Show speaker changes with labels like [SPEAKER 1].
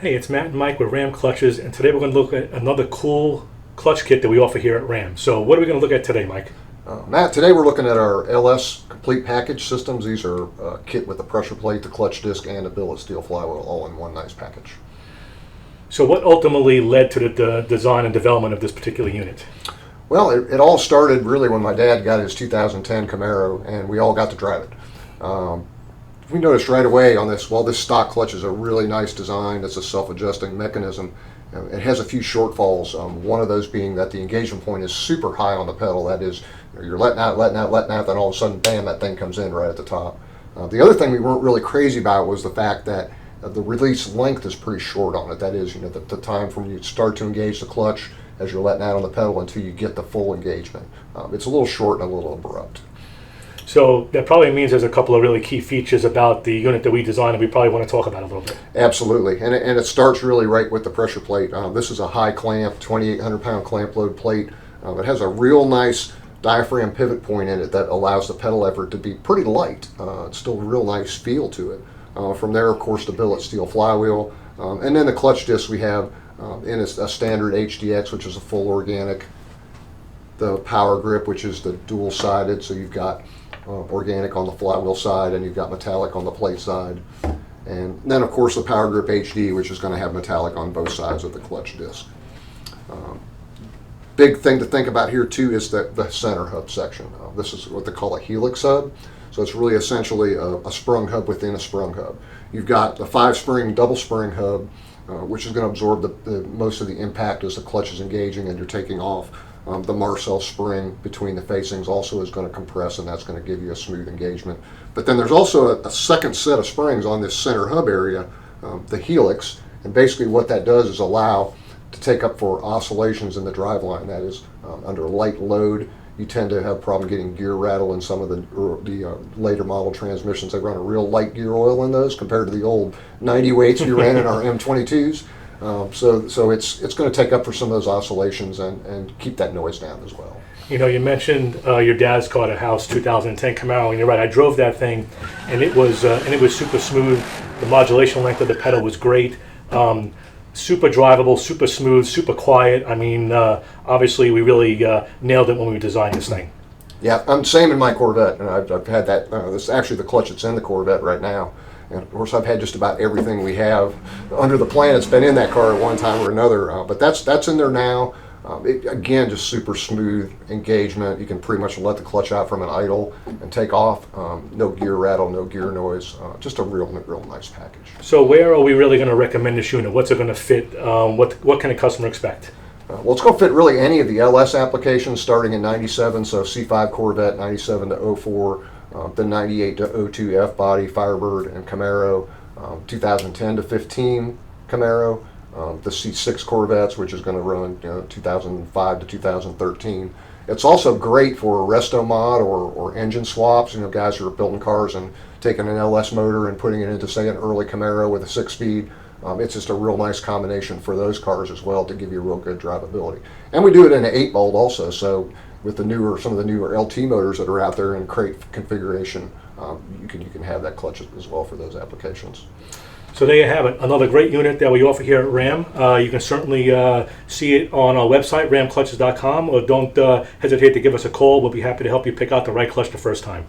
[SPEAKER 1] Hey, it's Matt and Mike with Ram Clutches, and today we're going to look at another cool clutch kit that we offer here at Ram. So what are we going to look at today, Mike?
[SPEAKER 2] Matt, today we're looking at our LS complete package systems. These are a kit with the pressure plate, the clutch disc, and a billet steel flywheel all in one nice package.
[SPEAKER 1] So what ultimately led to the design and development of this particular unit?
[SPEAKER 2] Well, it all started really when my dad got his 2010 Camaro, and we all got to drive it. We noticed right away on this, well, this stock clutch is a really nice design. It's a self-adjusting mechanism. It has a few shortfalls, one of those being that the engagement point is super high on the pedal. That is, you're letting out, then all of a sudden, bam, that thing comes in right at the top. The other thing we weren't really crazy about was the fact that the release length is pretty short on it. That is, the time from you start to engage the clutch as you're letting out on the pedal until you get the full engagement. It's a little short and a little abrupt.
[SPEAKER 1] So that probably means there's a couple of really key features about the unit that we designed that we probably want to talk about a little bit.
[SPEAKER 2] Absolutely, and it starts really right with the pressure plate. This is a high clamp, 2,800 pound clamp load plate. It has a real nice diaphragm pivot point in it that allows the pedal effort to be pretty light. It's still a real nice feel to it. From there, of course, the billet steel flywheel, and then the clutch disc we have in a standard HDX, which is a full organic. The power grip, which is the dual sided, so you've got organic on the flywheel side and you've got metallic on the plate side, and then of course the power grip HD, which is going to have metallic on both sides of the clutch disc. Big thing to think about here too is the center hub section. This is what they call a helix hub, so it's really essentially a sprung hub within a sprung hub. You've got the 5-spring double spring hub, which is going to absorb the most of the impact as the clutch is engaging and you're taking off. The Marcel spring between the facings also is going to compress, and that's going to give you a smooth engagement. But then there's also a second set of springs on this center hub area, the helix, and basically what that does is allow to take up for oscillations in the driveline. That is, under light load, you tend to have a problem getting gear rattle in some of the later model transmissions. They run a real light gear oil in those compared to the old 90 weights we ran in our M22s. So it's going to take up for some of those oscillations and keep that noise down as well.
[SPEAKER 1] You mentioned your dad's car, the House 2010 Camaro, and you're right. I drove that thing, and it was super smooth. The modulation length of the pedal was great. Super drivable, super smooth, super quiet. I mean, obviously we really nailed it when we designed this thing.
[SPEAKER 2] Yeah, I'm same in my Corvette, and I've had that. This is actually the clutch that's in the Corvette right now. And of course, I've had just about everything we have under the planet's been in that car at one time or another. But that's in there now. Again, just super smooth engagement. You can pretty much let the clutch out from an idle and take off. No gear rattle, no gear noise. Just a real nice package.
[SPEAKER 1] So where are we really going to recommend this unit? What's it going to fit? What can a customer expect?
[SPEAKER 2] Well, it's going to fit really any of the LS applications starting in 97, so C5 Corvette, 97 to 04. The 98 to 02 F-Body, Firebird, and Camaro, 2010 to 15 Camaro, the C6 Corvettes, which is going to run 2005 to 2013. It's also great for a resto mod or engine swaps. Guys who are building cars and taking an LS motor and putting it into, say, an early Camaro with a 6-speed. It's just a real nice combination for those cars as well to give you real good drivability. And we do it in an 8-bolt also, so with some of the newer LT motors that are out there in crate configuration, you can have that clutch as well for those applications.
[SPEAKER 1] So there you have it, another great unit that we offer here at Ram. You can certainly see it on our website, ramclutches.com, or don't hesitate to give us a call. We'll be happy to help you pick out the right clutch the first time.